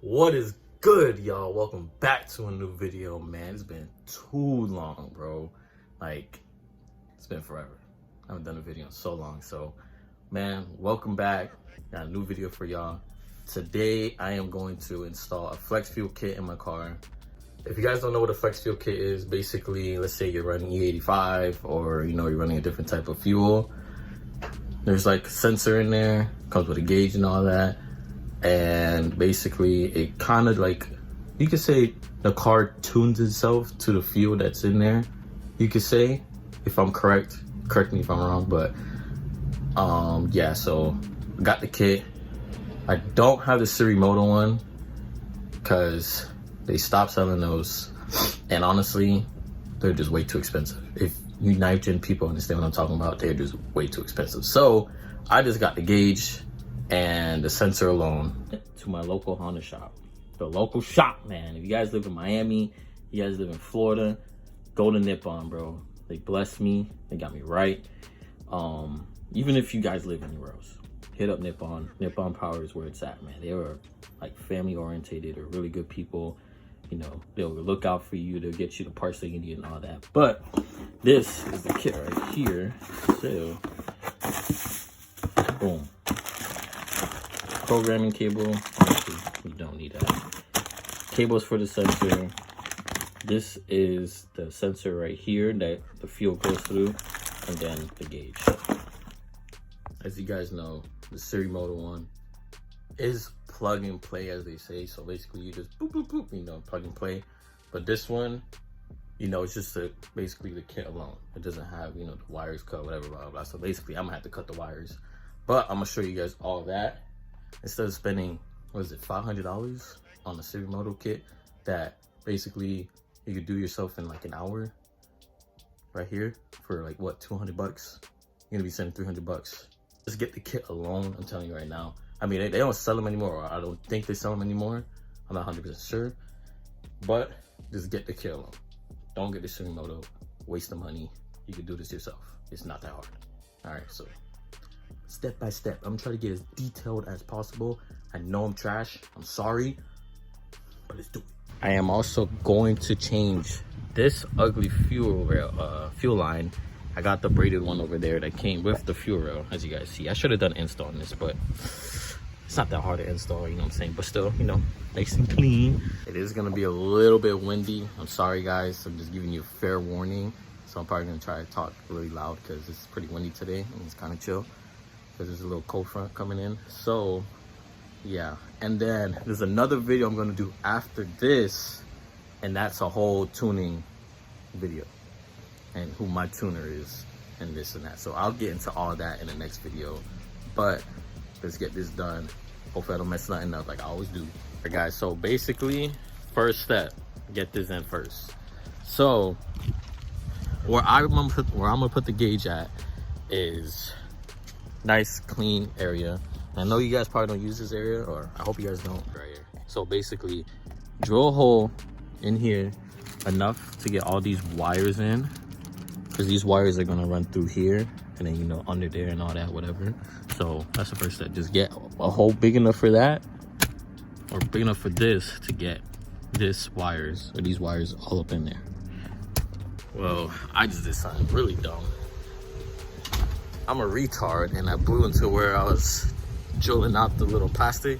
What is good, y'all? Welcome back to a new video, man. It's been too long, bro. Like, it's been forever. I haven't done a video in so long. So, man, welcome back. Got a new video for y'all. Today, I am going to install a flex fuel kit in my car. If you guys don't know what a flex fuel kit is, basically, let's say you're running E85 or, you're running a different type of fuel. There's like a sensor in there, comes with a gauge and all that. And basically it kind of like, you could say the car tunes itself to the fuel that's in there. You could say, if I'm correct me if I'm wrong, but yeah, so I got the kit. I don't have the Moto one because they stopped selling those, and honestly they're just way too expensive. If you nitrogen people understand what I'm talking about, they're just way too expensive. So I just got the gauge and the sensor alone to my local Honda shop. The local shop, man. If you guys live in Miami, you guys live in Florida, go to Nippon, bro. They blessed me. They got me right. Even if you guys live anywhere else, hit up Nippon. Nippon Power is where it's at, man. They are like family orientated. They're really good people. They'll look out for you. They'll get you the parts that you need and all that. But this is the kit right here. So, boom. Programming cable. Actually, we don't need that. Cables for the sensor. This is the sensor right here that the fuel goes through, and then the gauge. As you guys know, the Moto one is plug and play, as they say. So basically you just boop boop boop, plug and play. But this one, it's just basically the kit alone. It doesn't have the wires cut, whatever, blah blah blah. So basically I'm gonna have to cut the wires, but I'm gonna show you guys all that instead of spending, what is it, $500 on the Moto kit that basically you could do yourself in like an hour right here for like what, $200. You're gonna be spending $300. Just get the kit alone. I'm telling you right now. I mean, they don't sell them anymore, or I don't think they sell them anymore. I'm not 100% sure, but just get the kit alone. Don't get the Moto, waste the money. You can do this yourself. It's not that hard. All right, so step by step, I'm trying to get as detailed as possible. I know I'm trash, I'm sorry, but let's do it. I am also going to change this ugly fuel line. I got the braided one over there that came with the fuel rail, as you guys see. I should have done install on this, but it's not that hard to install, you know what I'm saying? But still, nice and clean. It is gonna be a little bit windy. I'm sorry, guys. I'm just giving you a fair warning. So I'm probably gonna try to talk really loud because it's pretty windy today and it's kind of chill because there's a little cold front coming in. So yeah, and then there's another video I'm gonna do after this, and that's a whole tuning video and who my tuner is and this and that. So I'll get into all that in the next video, but let's get this done. Hopefully I don't mess nothing up like I always do. All right, guys, so basically, first step, get this in first. So where I'm gonna put the gauge at is nice clean area. I know you guys probably don't use this area, or I hope you guys don't, right here. So basically drill a hole in here enough to get all these wires in, because these wires are gonna run through here and then under there and all that, whatever. So that's the first step. Just get a hole big enough for that, or big enough for this to get these wires all up in there. Well, I just did something really dumb. I'm a retard, and I blew into where I was drilling out the little plastic,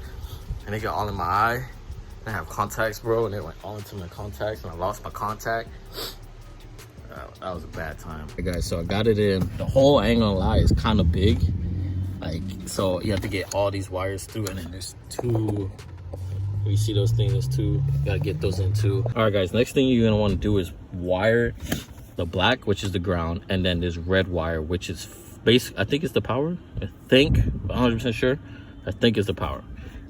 and it got all in my eye. I have contacts, bro, and it went all into my contacts, and I lost my contact. That was a bad time. Hey guys, so I got it in. The hole, I ain't gonna lie, is kind of big. So you have to get all these wires through, and then there's two. You see those things? There's two. You gotta get those in too. All right, guys. Next thing you're gonna want to do is wire the black, which is the ground, and then this red wire, which is basic. I think it's the power. I think, 100% sure. I think it's the power.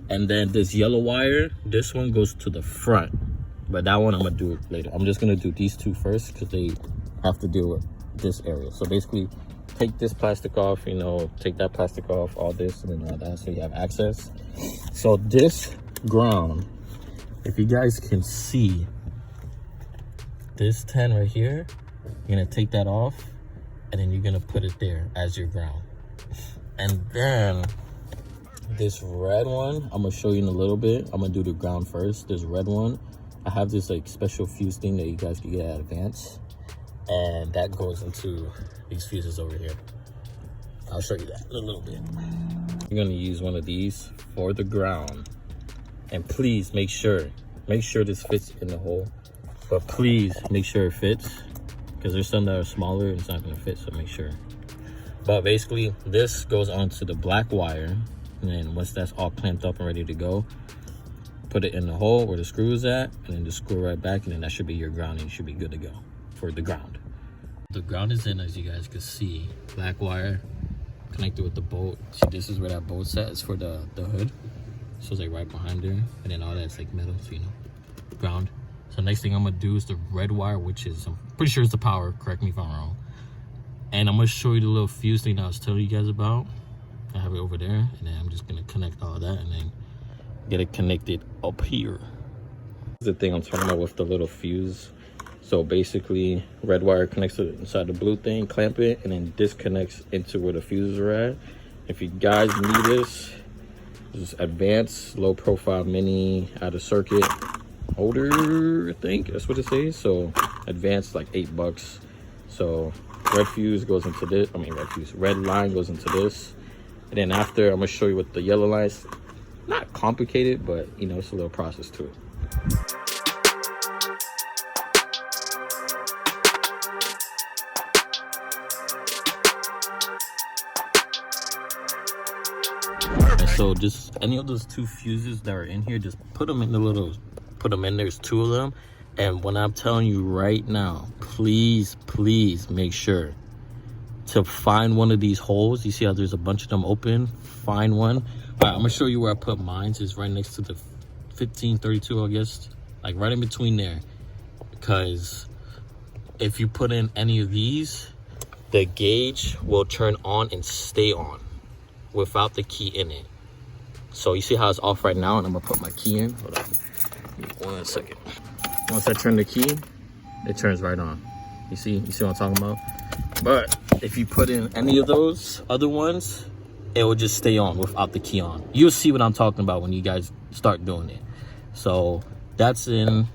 And then this yellow wire, this one goes to the front, but that one I'm gonna do later. I'm just gonna do these two first because they have to deal with this area. So basically, take this plastic off, take that plastic off, all this, and then all that, so you have access. So this ground, if you guys can see, this 10 right here, you're gonna take that off, and then you're gonna put it there as your ground. And then this red one, I'm gonna show you in a little bit. I'm gonna do the ground first. This red one, I have this like special fuse thing that you guys can get at Advance, and that goes into these fuses over here. I'll show you that in a little bit. You're gonna use one of these for the ground, and please make sure this fits in the hole, but please make sure it fits, because there's some that are smaller and it's not gonna fit, so make sure. But basically this goes onto the black wire, and then once that's all clamped up and ready to go, put it in the hole where the screw is at, and then just screw right back, and then that should be your ground, and you should be good to go for the ground. The ground is in, as you guys can see, black wire connected with the bolt. See, this is where that bolt's at. It's for the hood, so it's like right behind there, and then all that's like metal, so you know, ground. So next thing I'm gonna do is the red wire, which is, I'm pretty sure it's the power, correct me if I'm wrong, and I'm gonna show you the little fuse thing that I was telling you guys about. I have it over there, and then I'm just gonna connect all that and then get it connected up here. This is the thing I'm talking about with the little fuse. So basically, red wire connects to inside the blue thing, clamp it, and then disconnects into where the fuses are at. If you guys need this is Advanced low profile mini out of circuit holder, I think that's what it says. So Advanced, like $8. So red fuse goes into this, red line goes into this, and then after I'm gonna show you what the yellow line's. Not complicated, but you know, it's a little process to it. So just any of those two fuses that are in here, just put them in there's two of them. And when I'm telling you right now, please make sure to find one of these holes. You see how there's a bunch of them open? Find one. All right, I'm gonna show you where I put mine. It's right next to the 1532, I guess, like right in between there. Because if you put in any of these, the gauge will turn on and stay on without the key in it. So you see how it's off right now, and I'm gonna put my key in. Hold on, give me 1 second. Once I turn the key, it turns right on. You see what I'm talking about? But if you put in any of those other ones, it will just stay on without the key on. You'll see what I'm talking about when you guys start doing it. So that's in.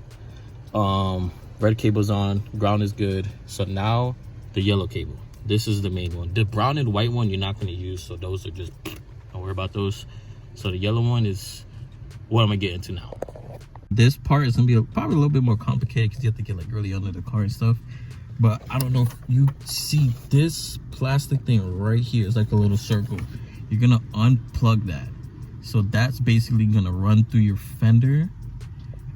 Red cable's on, ground is good. So now the yellow cable. This is the main one. The brown and white one you're not going to use, so those are just, don't worry about those. So the yellow one is what I'm gonna get into now. This part is gonna be probably a little bit more complicated because you have to get like really under the car and stuff. But I don't know if you see this plastic thing right here. It's like a little circle. You're gonna unplug that. So that's basically gonna run through your fender,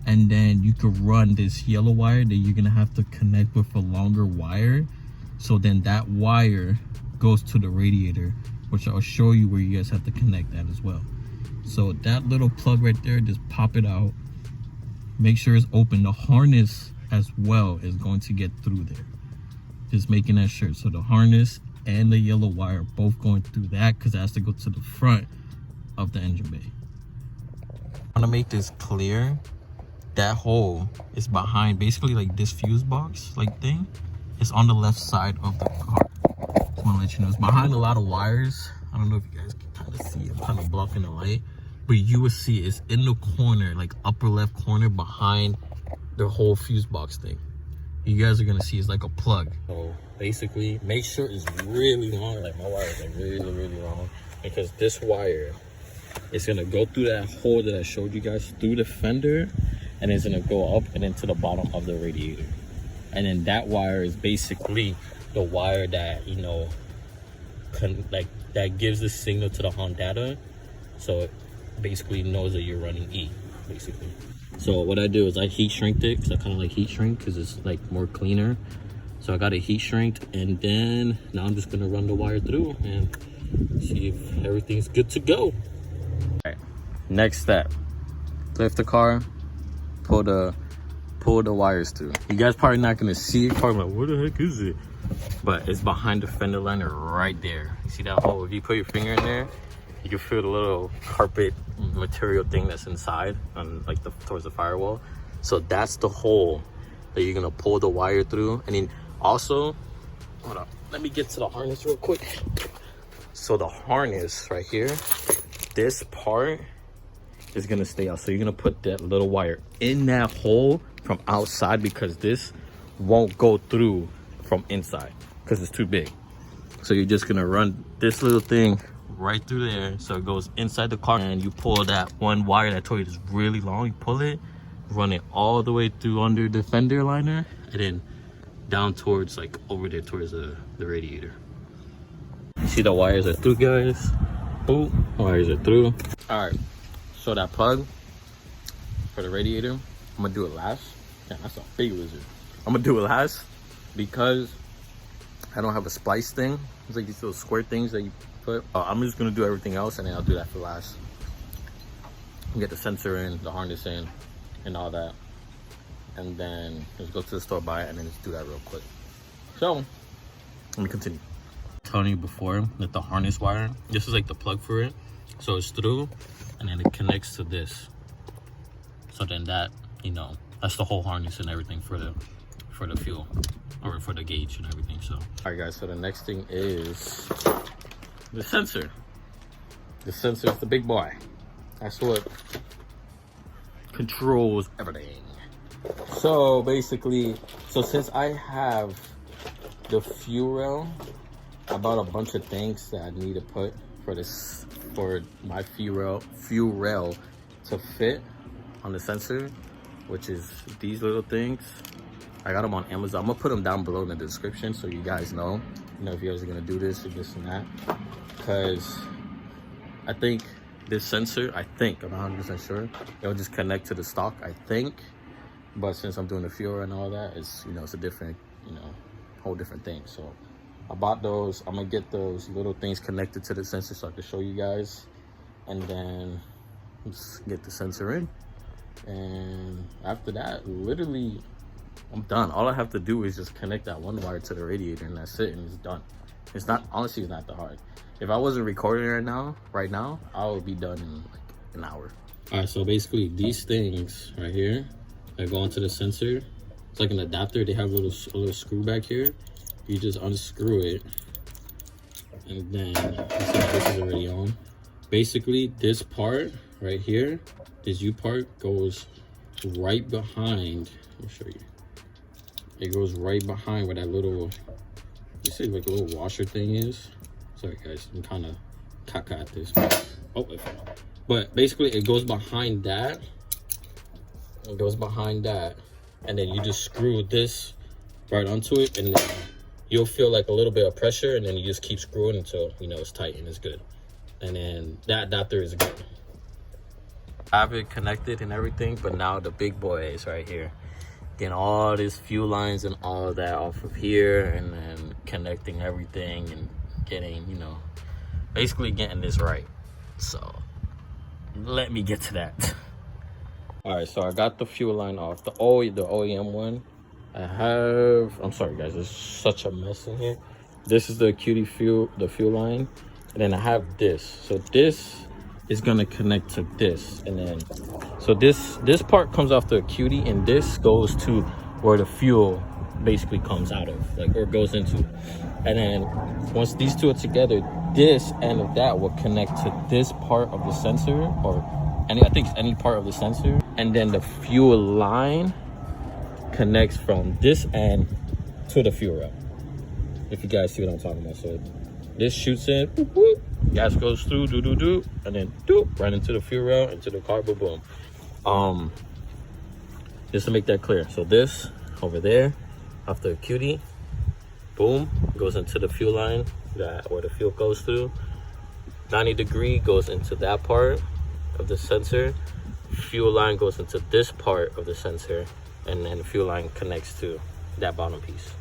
and then you could run this yellow wire that you're gonna have to connect with a longer wire. So then that wire goes to the radiator, which I'll show you where you guys have to connect that as well. So that little plug right there, just pop it out. Make sure it's open. The harness as well is going to get through there. Just making that sure. So the harness and the yellow wire are both going through that because it has to go to the front of the engine bay. I want to make this clear. That hole is behind basically like this fuse box like thing. It's on the left side of the car. Just want to let you know it's behind a lot of wires. I don't know if you guys can kind of see. I'm kind of blocking the light, but you will see it's in the corner, like upper left corner behind the whole fuse box thing. You guys are gonna see it's like a plug. So basically, make sure it's really long. Like my wire is like really long, because this wire is gonna go through that hole that I showed you guys through the fender, and it's gonna go up and then to the bottom of the radiator. And then that wire is basically the wire that, you know, that gives the signal to the Honda, so it basically knows that you're running E, basically. So what I do is I heat shrinked it, because I kind of like heat shrink because it's like more cleaner. So I got it heat shrinked, and then now I'm just gonna run the wire through and see if everything's good to go. All right, next step, lift the car, pull the wires through. You guys probably not gonna see it, probably like, what the heck is it? But it's behind the fender liner right there. You see that hole? If you put your finger in there, you can feel the little carpet material thing that's inside on like towards the firewall. So that's the hole that you're gonna pull the wire through. And then also, hold up, let me get to the harness real quick. So the harness right here this part is gonna stay out. So you're gonna put that little wire in that hole from outside, because this won't go through from inside because it's too big. So you're just gonna run this little thing right through there, so it goes inside the car, and you pull that one wire that I told you is really long. You pull it, run it all the way through under the fender liner, and then down towards, like, over there towards the radiator. You see the wires are through, guys. Boom, wires are through. All right, so that plug for the radiator, I'm gonna do it last. Yeah, that's a big lizard. I'm gonna do it last because I don't have a splice thing. It's like these little square things that you put. I'm just gonna do everything else, and then I'll do that for last. Get the sensor in, the harness in, and all that, and then just go to the store, buy it, and then just do that real quick. So let me continue. Telling you before that the harness wire, this is like the plug for it, so it's through, and then it connects to this. So then that, you know, that's the whole harness and everything for the fuel, or for the gauge and everything. So all right, guys, so the next thing is the sensor. The sensor is the big boy. That's what controls everything. So basically, since I have the fuel rail, I bought a bunch of things that I need to put for my fuel rail to fit on the sensor, which is these little things. I got them on Amazon. I'm gonna put them down below in the description so you guys know, if you guys are gonna do this or this and that. Because I think this sensor, I'm not 100% sure, it'll just connect to the stock, I think. But since I'm doing the fuel and all that, it's, it's a different, whole different thing. So I bought those. I'm gonna get those little things connected to the sensor so I can show you guys, and then just get the sensor in. And after that, literally, I'm done. All I have to do is just connect that one wire to the radiator, and that's it, and it's done. It's not, honestly, it's not that hard. If I wasn't recording right now, I would be done in like an hour. All right, so basically these things right here that go onto the sensor, it's like an adapter. They have a little screw back here. You just unscrew it, and then this is already on. Basically, this part right here, this U part, goes right behind. Let me show you. It goes right behind where that little, you see, like a little washer thing is. Sorry guys, I'm kind of caca at this. But basically, it goes behind that. It goes behind that, and then you just screw this right onto it, and then you'll feel like a little bit of pressure, and then you just keep screwing until it's tight and it's good. And then that adapter is good. I have it connected and everything, but now the big boy is right here. Getting all these fuel lines and all of that off of here, and then connecting everything and getting, basically getting this right. So let me get to that. All right, so I got the fuel line off, the OEM one. I'm sorry guys, there's such a mess in here. This is the fuel line, and then I have this. So this is gonna connect to this, and then so this part comes off the cutie, and this goes to where the fuel basically comes out of, like, or goes into. And then once these two are together, this end of that will connect to this part of the sensor, or I think it's any part of the sensor, and then the fuel line connects from this end to the fuel rail. If you guys see what I'm talking about. So this shoots in, whoop, whoop, gas goes through, and then right into the fuel rail, into the car, boom. Just to make that clear, so this over there after the cutie, boom, goes into the fuel line, that where the fuel goes through. 90-degree goes into that part of the sensor. Fuel line goes into this part of the sensor, and then the fuel line connects to that bottom piece.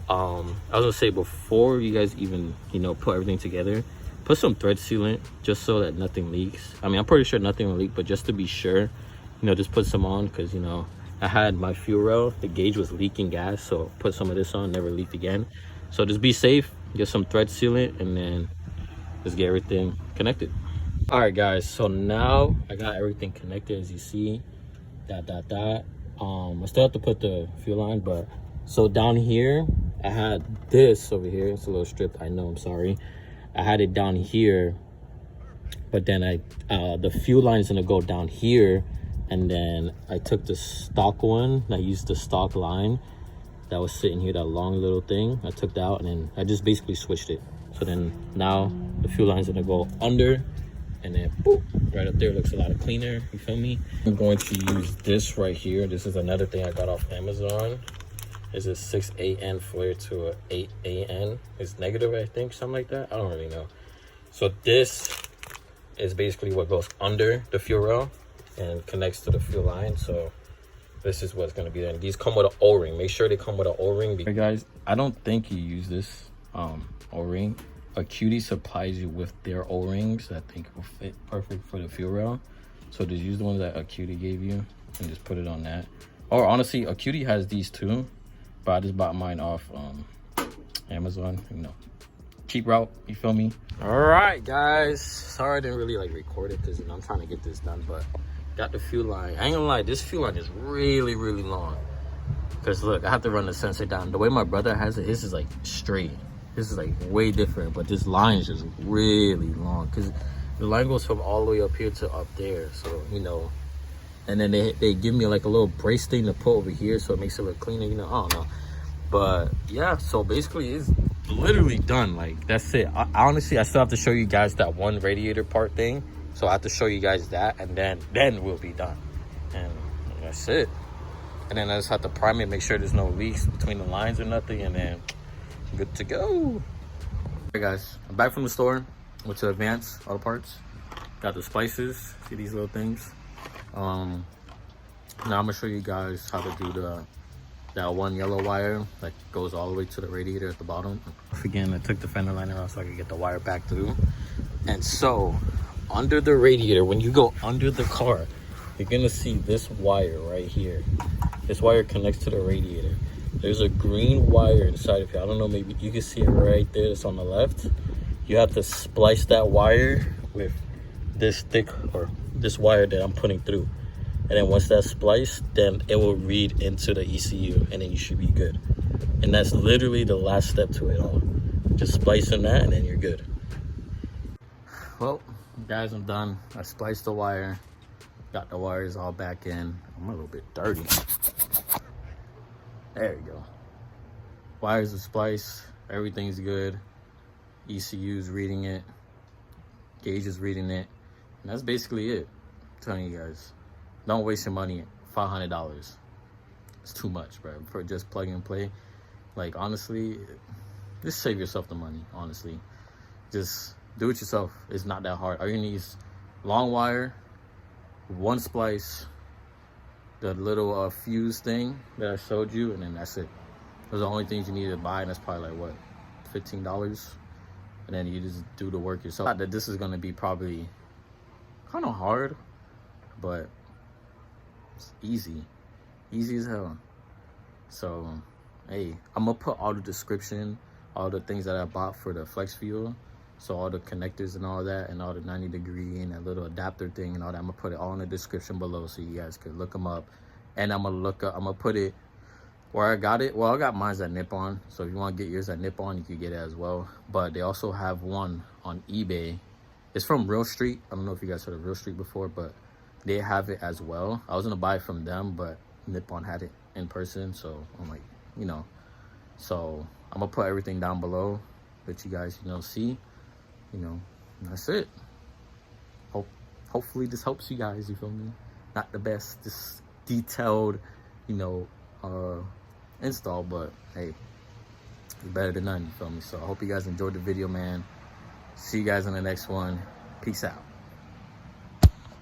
I was gonna say, before you guys even put everything together, put some thread sealant just so that nothing leaks. I mean, I'm pretty sure nothing will leak, but just to be sure, just put some on, because I had my fuel rail, the gauge was leaking gas, so put some of this on, never leaked again. So just be safe, get some thread sealant, and then just get everything connected. All right guys, so now I got everything connected, as you see. I still have to put the fuel line, but so down here I had this over here. It's a little strip, I know, I'm sorry. I had it down here but then the fuel line is gonna go down here, and then I took the stock one. I used the stock line that was sitting here, that long little thing. I took that out, and then I just basically switched it. So then now the fuel line is gonna go under, and then boop, right up there. Looks a lot cleaner, you feel me? I'm going to use this right here. This is another thing I got off Amazon. It's a 6AN flare to a 8AN. It's negative, I think, something like that. I don't really know. So this is basically what goes under the fuel rail and connects to the fuel line. So this is what's going to be there. And these come with an O-ring. Make sure they come with an O-ring. Hey guys, I don't think you use this O-ring. Acuity supplies you with their O-rings that I think will fit perfect for the fuel rail. So just use the ones that Acuity gave you and just put it on that. Or honestly, Acuity has these too, but I just bought mine off Amazon. You know, cheap route, you feel me? All right guys, sorry I didn't really like record it because you know I'm trying to get this done, but got the fuel line. I ain't gonna lie, this fuel line is really long, because look, I have to run the sensor down. The way my brother has it, his is like straight. This is like way different, but this line is just really long because the line goes from all the way up here to up there. So you know, and then they give me like a little brace thing to put over here so it makes it look cleaner, you know. I don't know, but yeah, so basically it's literally done. Like that's it. Honestly, I still have to show you guys that one radiator part thing, so I have to show you guys that, and then we'll be done, and that's it. And then I just have to prime it, make sure there's no leaks between the lines or nothing, and then good to go. Hey guys, I'm back from the store. Went to Advance Auto Parts, got the splices. See these little things? Now I'm gonna show you guys how to do that one yellow wire that goes all the way to the radiator at the bottom. Again, I took the fender liner off so I could get the wire back through. And so under the radiator, when you go under the car, you're gonna see this wire right here. This wire connects to the radiator. There's a green wire inside of here. I don't know, maybe you can see it right there. It's on the left. You have to splice that wire with this thick, or this wire that I'm putting through. And then once that's spliced, then it will read into the ECU, and then you should be good. And that's literally the last step to it all. Just splicing that, and then you're good. Well, guys, I'm done. I spliced the wire. Got the wires all back in. I'm a little bit dirty. There we go. Wires are spliced. Everything's good. ECU's reading it. Gauge is reading it. And that's basically it. I'm telling you guys. Don't waste your money. $500. It's too much, bro, for just plug and play. Like, honestly, just save yourself the money, honestly. Just do it yourself. It's not that hard. All you need is long wire, one splice, the little fuse thing that I showed you, and then that's it. Those are the only things you need to buy, and that's probably like, what, $15? And then you just do the work yourself. Not that this is going to be probably kind of hard, but it's easy as hell. So hey, I'm gonna put all the description, all the things that I bought for the flex fuel, so all the connectors and all that, and all the 90-degree and that little adapter thing and all that. I'm gonna put it all in the description below so you guys can look them up. And I'm gonna put it where I got it. Well, I got mine at Nippon, so if you want to get yours at Nippon, you can get it as well. But they also have one on eBay. It's from Real Street. I don't know if you guys heard of Real Street before, but they have it as well. I was gonna buy it from them, but Nippon had it in person, so I'm like, you know. So I'm gonna put everything down below that you guys, you know, see. You know, and that's it. Hopefully this helps you guys, you feel me? Not the best, this detailed, you know, install, but hey, it's better than none, you feel me? So I hope you guys enjoyed the video, man. See you guys in the next one. Peace out.